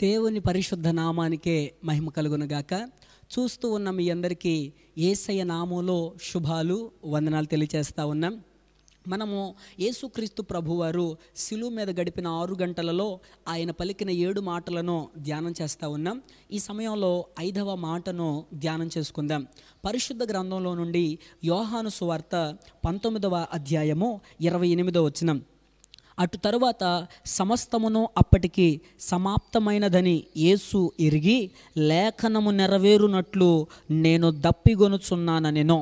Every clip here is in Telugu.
దేవుని పరిశుద్ధ నామానికే మహిమ కలుగునుగాక. చూస్తూ ఉన్న మీ అందరికీ యేసయ్య నామంలో శుభాలు వందనాలు తెలియజేస్తూ ఉన్నాం. మనము యేసుక్రీస్తు ప్రభువారు శిలువ మీద గడిపిన 6 గంటలలో ఆయన పలికిన 7 మాటలను ధ్యానం చేస్తూ ఉన్నాం. ఈ సమయంలో 5వ మాటను ధ్యానం చేసుకుందాం. పరిశుద్ధ గ్రంథంలో నుండి యోహాను సువార్త 19వ అధ్యాయము 28వ వచనం. అటు తరువాత సమస్తమును అప్పటికి సమాప్తమైనదని యేసు ఎరిగి లేఖనము నెరవేరునట్లు నేను దప్పిగొనుచున్నానెనో.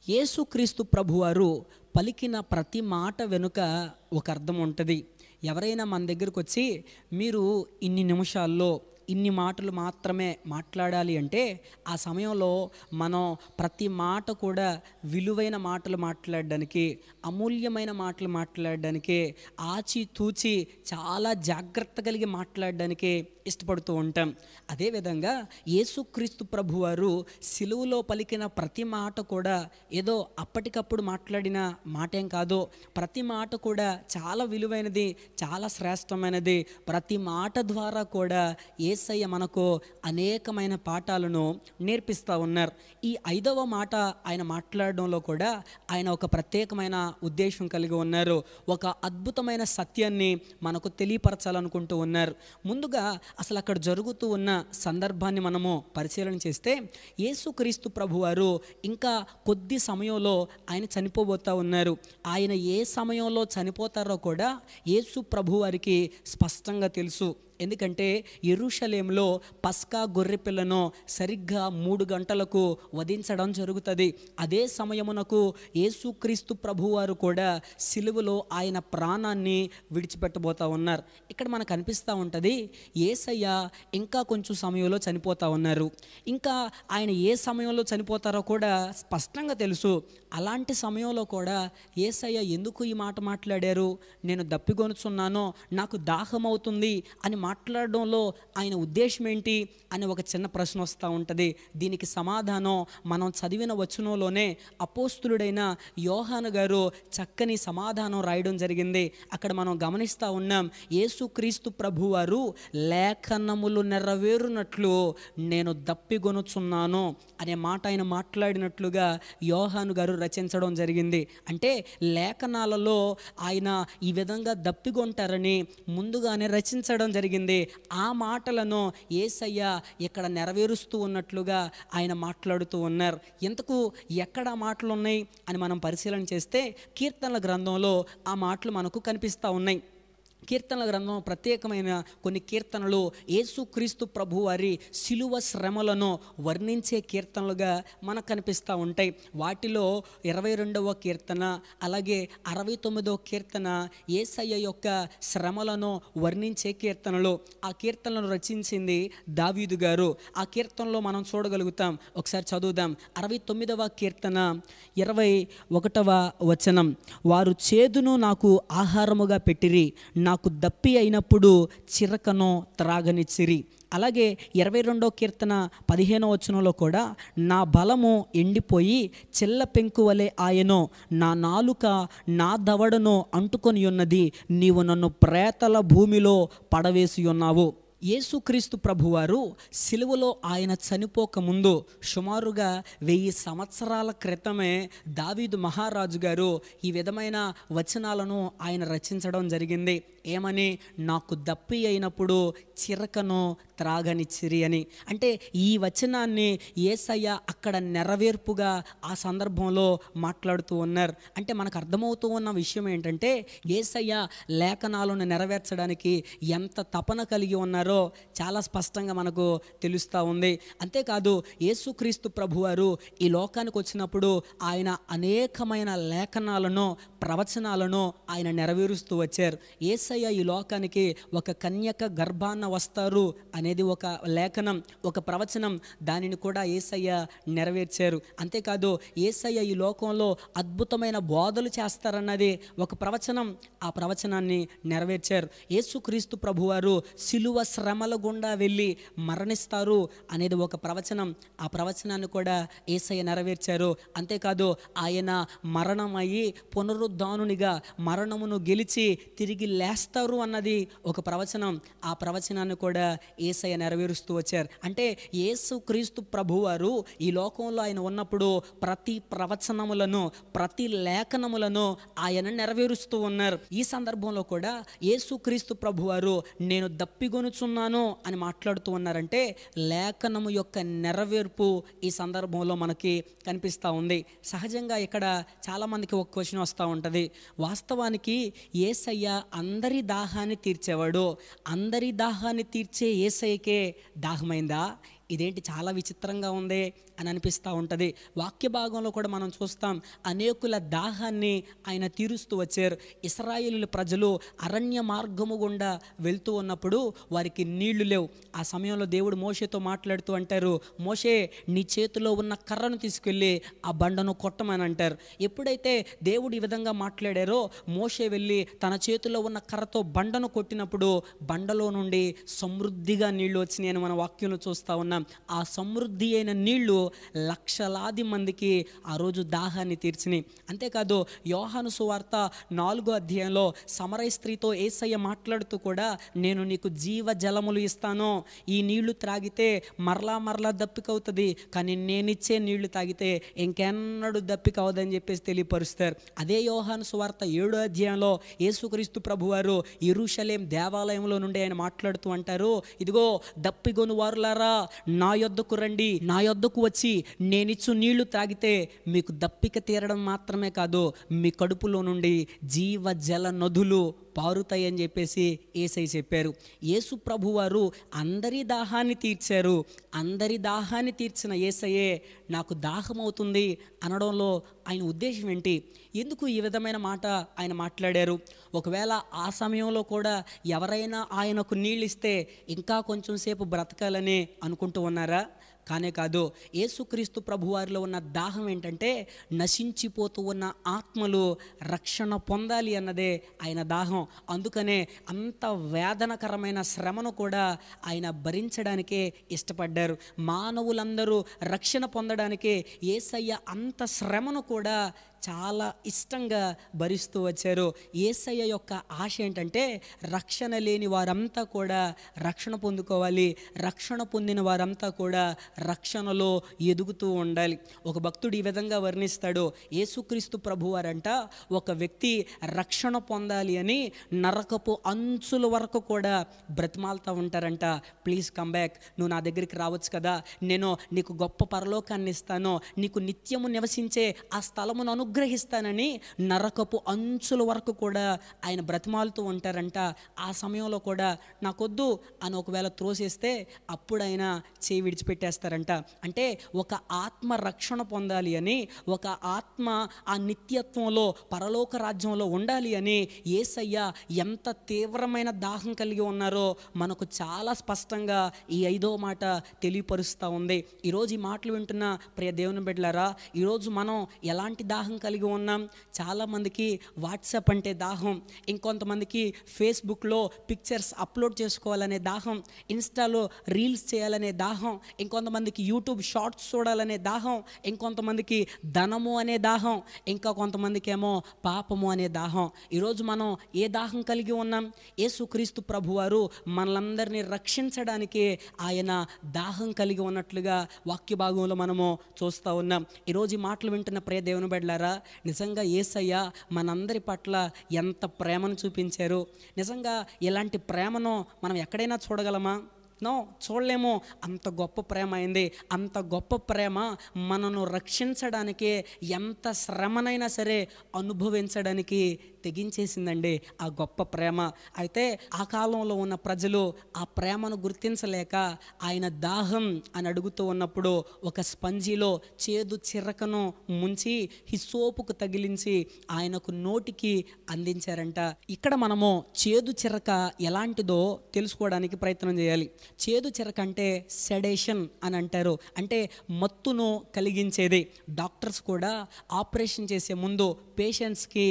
యేసుక్రీస్తు ప్రభువారు పలికిన ప్రతి మాట వెనుక ఒక అర్థం ఉంటుంది. ఎవరైనా మన దగ్గరకు వచ్చి మీరు ఇన్ని నిమిషాల్లో ఇన్ని మాటలు మాత్రమే మాట్లాడాలి అంటే ఆ సమయంలో మనం ప్రతి మాట కూడా విలువైన మాటలు మాట్లాడడానికి, అమూల్యమైన మాటలు మాట్లాడడానికి, ఆచితూచి చాలా జాగ్రత్త కలిగి మాట్లాడడానికి ఇష్టపడుతూ ఉంటాం. అదేవిధంగా యేసుక్రీస్తు ప్రభువారు సిలువలో పలికిన ప్రతి మాట కూడా ఏదో అప్పటికప్పుడు మాట్లాడిన మాటేం కాదు. ప్రతి మాట కూడా చాలా విలువైనది, చాలా శ్రేష్టమైనది. ప్రతి మాట ద్వారా కూడా యేసయ్య మనకు అనేకమైన పాఠాలను నేర్పిస్తూ ఉన్నారు. ఈ 5వ మాట ఆయన మాట్లాడడంలో కూడా ఆయన ఒక ప్రత్యేకమైన ఉద్దేశం కలిగి ఉన్నారు. ఒక అద్భుతమైన సత్యాన్ని మనకు తెలియపరచాలనుకుంటూ ఉన్నారు. ముందుగా అసలు అక్కడ జరుగుతూ ఉన్న సందర్భాన్ని మనము పరిశీలన చేస్తే యేసుక్రీస్తు ప్రభువారు ఇంకా కొద్ది సమయంలో ఆయన చనిపోబోతూ ఉన్నారు. ఆయన ఏ సమయంలో చనిపోతారో కూడా యేసు ప్రభువారికి స్పష్టంగా తెలుసు. ఎందుకంటే యెరూషలేంలో పస్కా గొర్రెపిల్లను సరిగ్గా 3 గంటలకు వధించడం జరుగుతుంది. అదే సమయమునకు యేసుక్రీస్తు ప్రభువారు కూడా సిలువలో ఆయన ప్రాణాన్ని విడిచిపెట్టబోతూ ఉన్నారు. ఇక్కడ మనకు అనిపిస్తూ ఉంటుంది యేసయ్య ఇంకా కొంచెం సమయంలో చనిపోతూ ఉన్నారు. ఇంకా ఆయన ఏ సమయంలో చనిపోతారో కూడా స్పష్టంగా తెలుసు. అలాంటి సమయంలో కూడా యేసయ్య ఎందుకు ఈ మాట మాట్లాడారు? నేను దప్పిగొనుచున్నాను, నాకు దాహం అవుతుంది అని మాట్లాడడంలో ఆయన ఉద్దేశం ఏంటి అని ఒక చిన్న ప్రశ్న వస్తూ ఉంటుంది. దీనికి సమాధానం మనం చదివిన వచనంలోనే అపోస్తులుడైన యోహాను గారు చక్కని సమాధానం రాయడం జరిగింది. అక్కడ మనం గమనిస్తూ ఉన్నాం, యేసుక్రీస్తు ప్రభువారు లేఖనములు నెరవేరునట్లు నేను దప్పిగొనుచున్నాను అనే మాట ఆయన మాట్లాడినట్లుగా యోహాను గారు రచించడం జరిగింది. అంటే లేఖనాలలో ఆయన ఈ విధంగా దప్పిగొంటారని ముందుగానే రచించడం జరిగింది. ఆ మాటలను యేసయ్య ఇక్కడ నెరవేరుస్తూ ఉన్నట్లుగా ఆయన మాట్లాడుతూ ఉన్నారు. ఇంతకు ఎక్కడ మాటలు ఉన్నాయి అని మనం పరిశీలన చేస్తే కీర్తనల గ్రంథంలో ఆ మాటలు మనకు కనిపిస్తూ ఉన్నాయి. కీర్తనల గ్రంథం ప్రత్యేకమైన కొన్ని కీర్తనలు యేసుక్రీస్తు ప్రభువారి శిలువ శ్రమలను వర్ణించే కీర్తనలుగా మనకు కనిపిస్తూ ఉంటాయి. వాటిలో 22వ కీర్తన అలాగే 69వ కీర్తన యేసయ్య యొక్క శ్రమలను వర్ణించే కీర్తనలు. ఆ కీర్తనలను రచించింది దావీదు గారు. ఆ కీర్తనలో మనం చూడగలుగుతాం. ఒకసారి చదువుదాం. 69వ కీర్తన 21వ వచనం. వారు చేదును నాకు ఆహారముగా పెట్టిరి, నాకు దప్పి అయినప్పుడు చిరకను త్రాగనిచ్చిరి. అలాగే 22వ కీర్తన 15వ వచనంలో కూడా నా బలము ఎండిపోయి చిల్ల పెంకు వలె ఆయనో, నా నాలుక నా దవడను అంటుకొని ఉన్నది, నీవు నన్ను ప్రేతల భూమిలో పడవేసి ఉన్నావు. యేసుక్రీస్తు ప్రభువారు సిలువలో ఆయన చనిపోక ముందు సుమారుగా 1000 సంవత్సరాల క్రితమే దావీదు మహారాజు గారు ఈ విధమైన వచనాలను ఆయన రచించడం జరిగింది. ఏమని? నాకు దప్పి అయినప్పుడు చిరకను త్రాగనిచ్చిరి అని. అంటే ఈ వచనాన్ని యేసయ్య అక్కడ నెరవేర్పుగా ఆ సందర్భంలో మాట్లాడుతూ ఉన్నారు. అంటే మనకు అర్థమవుతూ ఉన్న విషయం ఏంటంటే యేసయ్య లేఖనాలను నెరవేర్చడానికి ఎంత తపన కలిగి ఉన్నారో చాలా స్పష్టంగా మనకు తెలుస్తూ ఉంది. అంతేకాదు యేసుక్రీస్తు ప్రభువారు ఈ లోకానికి వచ్చినప్పుడు ఆయన అనేకమైన లేఖనాలను, ప్రవచనాలను ఆయన నెరవేరుస్తూ వచ్చారు. యేసయ్య ఈ లోకానికి ఒక కన్యక గర్భాన వస్తారు అనేది ఒక లేఖనం, ఒక ప్రవచనం. దానిని కూడా యేసయ్య నెరవేర్చారు. అంతేకాదు యేసయ్య ఈ లోకంలో అద్భుతమైన బోధలు చేస్తారన్నది ఒక ప్రవచనం. ఆ ప్రవచనాన్ని నెరవేర్చారు. యేసుక్రీస్తు ప్రభువారు సిలువ శ్రమల గుండా వెళ్ళి మరణిస్తారు అనేది ఒక ప్రవచనం. ఆ ప్రవచనాన్ని కూడా యేసయ్య నెరవేర్చారు. అంతేకాదు ఆయన మరణమయ్యి పునరుద్ధానునిగా మరణమును గెలిచి తిరిగి లేస్తారు లేస్తారు అన్నది ఒక ప్రవచనం. ఆ ప్రవచనాన్ని కూడా యేసయ్య నెరవేరుస్తూ వచ్చారు. అంటే యేసుక్రీస్తు ప్రభువారు ఈ లోకంలో ఆయన ఉన్నప్పుడు ప్రతి ప్రవచనములను, ప్రతి లేఖనములను ఆయన నెరవేరుస్తూ ఉన్నారు. ఈ సందర్భంలో కూడా యేసుక్రీస్తు ప్రభువారు నేను దప్పిగొనుచున్నాను అని మాట్లాడుతూ ఉన్నారంటే లేఖనము యొక్క నెరవేర్పు ఈ సందర్భంలో మనకి కనిపిస్తూ ఉంది. సహజంగా ఇక్కడ చాలామందికి ఒక క్వశ్చన్ వస్తూ ఉంటుంది. వాస్తవానికి యేసయ్య అందరి దాహాన్ని తీర్చేవాడు. అందరి దాహాన్ని తీర్చే యేసయ్యకే దాహమైందా? ఇదేంటి చాలా విచిత్రంగా ఉంది అని అనిపిస్తూ ఉంటుంది. వాక్య భాగంలో కూడా మనం చూస్తాం, అనేకుల దాహాన్ని ఆయన తీరుస్తూ వచ్చారు. ఇశ్రాయేలు ప్రజలు అరణ్య మార్గము గుండా వెళ్తూ ఉన్నప్పుడు వారికి నీళ్లు లేవు. ఆ సమయంలో దేవుడు మోషేతో మాట్లాడుతూ అంటారు, మోషే నీ చేతిలో ఉన్న కర్రను తీసుకెళ్ళి ఆ బండను కొట్టమని అంటారు. ఎప్పుడైతే దేవుడు ఈ విధంగా మాట్లాడారో మోషే వెళ్ళి తన చేతిలో ఉన్న కర్రతో బండను కొట్టినప్పుడు బండలో నుండి సమృద్ధిగా నీళ్లు వచ్చినాయని మన వాక్యంలో చూస్తూ ఉన్నాం. ఆ సమృద్ధి అయిన నీళ్లు లక్షలాది మందికి ఆ రోజు దాహాన్ని తీర్చినాయి. అంతేకాదు యోహాను సువార్త 4వ అధ్యాయంలో సమరయ స్త్రీతో యేసయ్య మాట్లాడుతూ కూడా నేను నీకు జీవ జలములు ఇస్తాను, ఈ నీళ్లు త్రాగితే మరలా దప్పికవుతుంది, కానీ నేనిచ్చే నీళ్లు తాగితే ఇంకెన్నడూ దప్పికవదని చెప్పేసి తెలియపరుస్తారు. అదే యోహాను సువార్త 7వ అధ్యాయంలో యేసుక్రీస్తు ప్రభువారు యెరూషలేం దేవాలయంలో నుండి ఆయన మాట్లాడుతూ అంటారు, ఇదిగో దప్పిగొను వారులారా నా యొద్దకు రండి, నా యొద్దకు వచ్చి నేనిచ్చు నీళ్లు త్రాగితే మీకు దప్పిక తీరడం మాత్రమే కాదు, మీ కడుపులో నుండి జీవ జల నదులు పారుతాయని చెప్పేసి యేసయ్య చెప్పారు. యేసు ప్రభువారు అందరి దాహాన్ని తీర్చారు. అందరి దాహాన్ని తీర్చిన యేసయ్యే నాకు దాహం అవుతుంది అనడంలో ఆయన ఉద్దేశం ఏంటి? ఎందుకు ఈ విధమైన మాట ఆయన మాట్లాడారు? ఒకవేళ ఆ సమయంలో కూడా ఎవరైనా ఆయనకు నీళ్ళు ఇస్తే ఇంకా కొంచెం సేపు బ్రతకాలని అనుకుంటూ ఉన్నారా? కానే కాదు. యేసుక్రీస్తు ప్రభువారిలో ఉన్న దాహం ఏంటంటే నశించిపోతూ ఉన్న ఆత్మలు రక్షణ పొందాలి అన్నదే ఆయన దాహం. అందుకనే అంత వేదనకరమైన శ్రమను కూడా ఆయన భరించడానికే ఇష్టపడ్డారు. మానవులందరూ రక్షణ పొందడానికే యేసయ్య అంత శ్రమను కూడా చాలా ఇష్టంగా భరిస్తూ వచ్చారు. యేసయ్య యొక్క ఆశ ఏంటంటే రక్షణ లేని వారంతా కూడా రక్షణ పొందుకోవాలి, రక్షణ పొందిన వారంతా కూడా రక్షణలో ఎదుగుతూ ఉండాలి. ఒక భక్తుడు ఈ విధంగా వర్ణిస్తాడు, యేసుక్రీస్తు ప్రభువారంట ఒక వ్యక్తి రక్షణ పొందాలి అని నరకపు అంచుల వరకు కూడా బ్రతిమాలుతూ ఉంటారంట. ప్లీజ్ కమ్ బ్యాక్, నువ్వు నా దగ్గరికి రావచ్చు కదా, నేను నీకు గొప్ప పరలోకాన్ని ఇస్తాను, నీకు నిత్యము నివసించే ఆ స్థలమును అనుగ్రహిస్తానని నరకపు అంచుల వరకు కూడా ఆయన బ్రతిమాలుతూ ఉంటారంట. ఆ సమయంలో కూడా నాకొద్దు అని ఒకవేళ త్రోసేస్తే అప్పుడు ఆయన చేయి విడిచిపెట్టేస్తారంట. అంటే ఒక ఆత్మ రక్షణ పొందాలి అని, ఒక ఆత్మ ఆ నిత్యత్వంలో పరలోక రాజ్యంలో ఉండాలి అని యేసయ్య ఎంత తీవ్రమైన దాహం కలిగి ఉన్నారో మనకు చాలా స్పష్టంగా ఈ 5వ మాట తెలియపరుస్తూ ఉంది. ఈరోజు ఈ మాటలు వింటున్న ప్రియ దేవుని బిడ్డలారా, ఈరోజు మనం ఎలాంటి దాహం కలిగి ఉన్నాం? చాలామందికి వాట్సాప్ అంటే దాహం, ఇంకొంతమందికి ఫేస్బుక్లో పిక్చర్స్ అప్లోడ్ చేసుకోవాలనే దాహం, ఇన్స్టాలో రీల్స్ చేయాలనే దాహం, ఇంకొంతమందికి యూట్యూబ్ షార్ట్స్ చూడాలనే దాహం, ఇంకొంతమందికి ధనము అనే దాహం, ఇంకా కొంతమందికి ఏమో పాపము అనే దాహం. ఈరోజు మనం ఏ దాహం కలిగి ఉన్నాం? యేసుక్రీస్తు ప్రభువారు మనలందరినీ రక్షించడానికి ఆయన దాహం కలిగి ఉన్నట్లుగా వాక్య భాగంలో మనము చూస్తూ ఉన్నాం. ఈరోజు ఈ మాటలు వింటున్న ప్రియ దేవుని బిడ్డలారా, నిజంగా యేసయ్య మనందరి పట్ల ఎంత ప్రేమను చూపించారు. నిజంగా ఇలాంటి ప్రేమను మనం ఎక్కడైనా చూడగలమా? నో, చూడలేము. అంత గొప్ప ప్రేమ అయింది. అంత గొప్ప ప్రేమ మనను రక్షించడానికి ఎంత శ్రమనైనా సరే అనుభవించడానికి తెగించేసిందండి ఆ గొప్ప ప్రేమ. అయితే ఆ కాలంలో ఉన్న ప్రజలు ఆ ప్రేమను గుర్తించలేక ఆయన దాహం అని అడుగుతూ ఉన్నప్పుడు ఒక స్పంజిలో చేదు చిరకను ముంచి హిస్సోపుకు తగిలించి ఆయనకు నోటికి అందించారంట. ఇక్కడ మనము చేదు చిరక ఎలాంటిదో తెలుసుకోవడానికి ప్రయత్నం చేయాలి. చేదు చిరక అంటే సెడేషన్ అని అంటారు, అంటే మత్తును కలిగించేది. డాక్టర్స్ కూడా ఆపరేషన్ చేసే ముందు పేషెంట్స్కి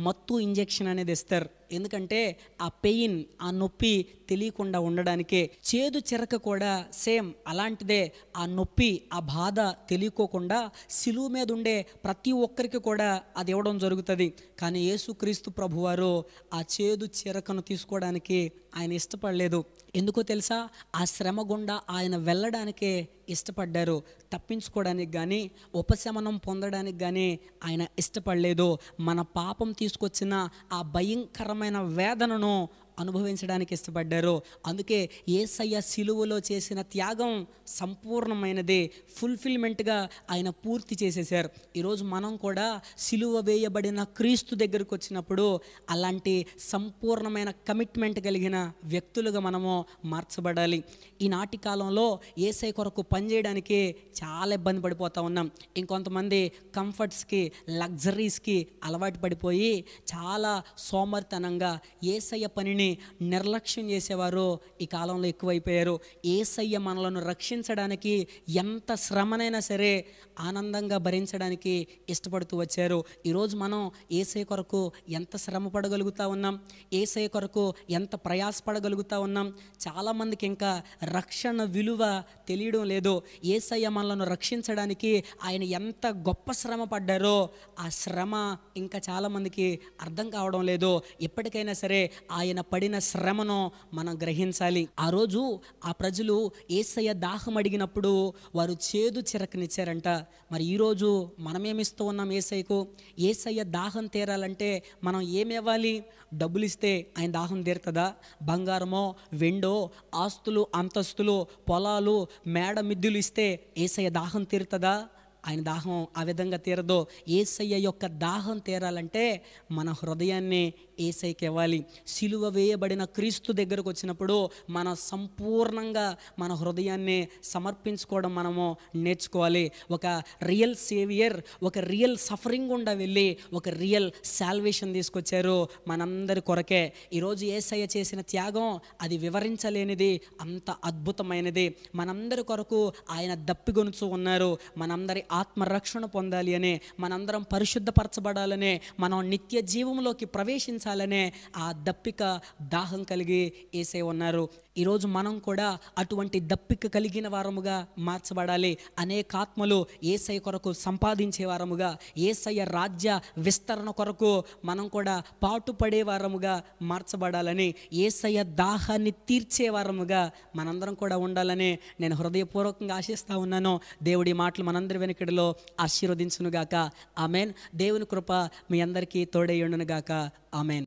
మత్తు ఇంజెక్షన్ అనేది ఇస్తారు. ఎందుకంటే ఆ పెయిన్, ఆ నొప్పి తెలియకుండా ఉండడానికే. చేదు చెరక కూడా సేమ్ అలాంటిదే. ఆ నొప్పి, ఆ బాధ తెలియకోకుండా సిలువ మీద ఉండే ప్రతి ఒక్కరికి కూడా అది ఇవ్వడం జరుగుతుంది. కానీ యేసుక్రీస్తు ప్రభువారు ఆ చేదు చెరకను తీసుకోవడానికి ఆయన ఇష్టపడలేదు. ఎందుకో తెలుసా? ఆ శ్రమ గుండా ఆయన వెళ్ళడానికే ఇష్టపడ్డారు. తప్పించుకోవడానికి కానీ ఉపశమనం పొందడానికి కానీ ఆయన ఇష్టపడలేదు. మన పాపం తీసుకొచ్చిన ఆ భయంకరమైన వేదనను అనుభవించడానికి ఇష్టపడ్డారు. అందుకే యేసయ్య సిలువలో చేసిన త్యాగం సంపూర్ణమైనది, ఫుల్ఫిల్మెంట్గా ఆయన పూర్తి చేసేశారు. ఈరోజు మనం కూడా సిలువ వేయబడిన క్రీస్తు దగ్గరకు వచ్చినప్పుడు అలాంటి సంపూర్ణమైన కమిట్మెంట్ కలిగిన వ్యక్తులుగా మనము మార్చబడాలి. ఈనాటి కాలంలో యేసయ్య కొరకు పనిచేయడానికి చాలా ఇబ్బంది పడిపోతూ ఉన్నాం. ఇంకొంతమంది కంఫర్ట్స్కి, లగ్జరీస్కి అలవాటు పడిపోయి చాలా సోమరితనంగా యేసయ్య పనిని నిర్లక్ష్యం చేసేవారు ఈ కాలంలో ఎక్కువైపోయారు. యేసయ్య మనలను రక్షించడానికి ఎంత శ్రమనైనా సరే ఆనందంగా భరించడానికి ఇష్టపడుతూ వచ్చారు. ఈరోజు మనం యేసయ్య కొరకు ఎంత శ్రమ పడగలుగుతూ ఉన్నాం, యేసయ్య కొరకు ఎంత ప్రయాసపడగలుగుతూ ఉన్నాం. చాలామందికి ఇంకా రక్షణ విలువ తెలియడం లేదు. యేసయ్య మనలను రక్షించడానికి ఆయన ఎంత గొప్ప శ్రమ పడ్డారో ఆ శ్రమ ఇంకా చాలామందికి అర్థం కావడం లేదు. ఎప్పటికైనా సరే ఆయన పడిన శ్రమను మనం గ్రహించాలి. ఆ రోజు ఆ ప్రజలు యేసయ్య దాహం అడిగినప్పుడు వారు చేదు చిరకనిచ్చారంట. మరి ఈరోజు మనమేమిస్తూ ఉన్నాం యేసయ్యకు? యేసయ్య దాహం తీరాలంటే మనం ఏమివ్వాలి? డబ్బులు ఇస్తే ఆయన దాహం తీరుతుందా? బంగారమో, వెండో, ఆస్తులు, అంతస్తులు, పొలాలు, మేడ మిద్దులు ఇస్తే యేసయ్య దాహం తీరుతుందా? ఆయన దాహం ఆ విధంగా తీరదు. యేసయ్య యొక్క దాహం తీరాలంటే మన హృదయాన్ని యేసయ్యకి ఇవ్వాలి. సిలువ వేయబడిన క్రీస్తు దగ్గరకు వచ్చినప్పుడు మన సంపూర్ణంగా మన హృదయాన్ని సమర్పించుకోవడం మనము నేర్చుకోవాలి. ఒక రియల్ సేవియర్ ఒక రియల్ సఫరింగ్ గుండా వెళ్ళి ఒక రియల్ సాల్వేషన్ తీసుకొచ్చారు మనందరి కొరకే. ఈరోజు యేసయ్య చేసిన త్యాగం అది వివరించలేనిది, అంత అద్భుతమైనది. మనందరి కొరకు ఆయన దప్పిగొనుచు ఉన్నారు. మనందరి ఆత్మరక్షణ పొందాలి అనే, మనందరం పరిశుద్ధపరచబడాలనే, మనం నిత్య జీవంలోకి ప్రవేశించాలనే ఆ దప్పిక, దాహం కలిగి యేసయ్య ఉన్నారు. ఈరోజు మనం కూడా అటువంటి దప్పిక కలిగిన వారముగా మార్చబడాలి. అనేక ఆత్మలు యేసయ్య కొరకు సంపాదించే వారముగా, యేసయ్య రాజ్య విస్తరణ కొరకు మనం కూడా పాటుపడే వారముగా మార్చబడాలని, యేసయ్య దాహాన్ని తీర్చే వారముగా మనందరం కూడా ఉండాలని నేను హృదయపూర్వకంగా ఆశిస్తూ ఉన్నాను. దేవుడి మాటలు మనందరి వెనుకడిలో ఆశీర్వదించునుగాక. ఆమెన్. దేవుని కృప మీ అందరికీ తోడై ఉండునుగాక. ఆమెన్.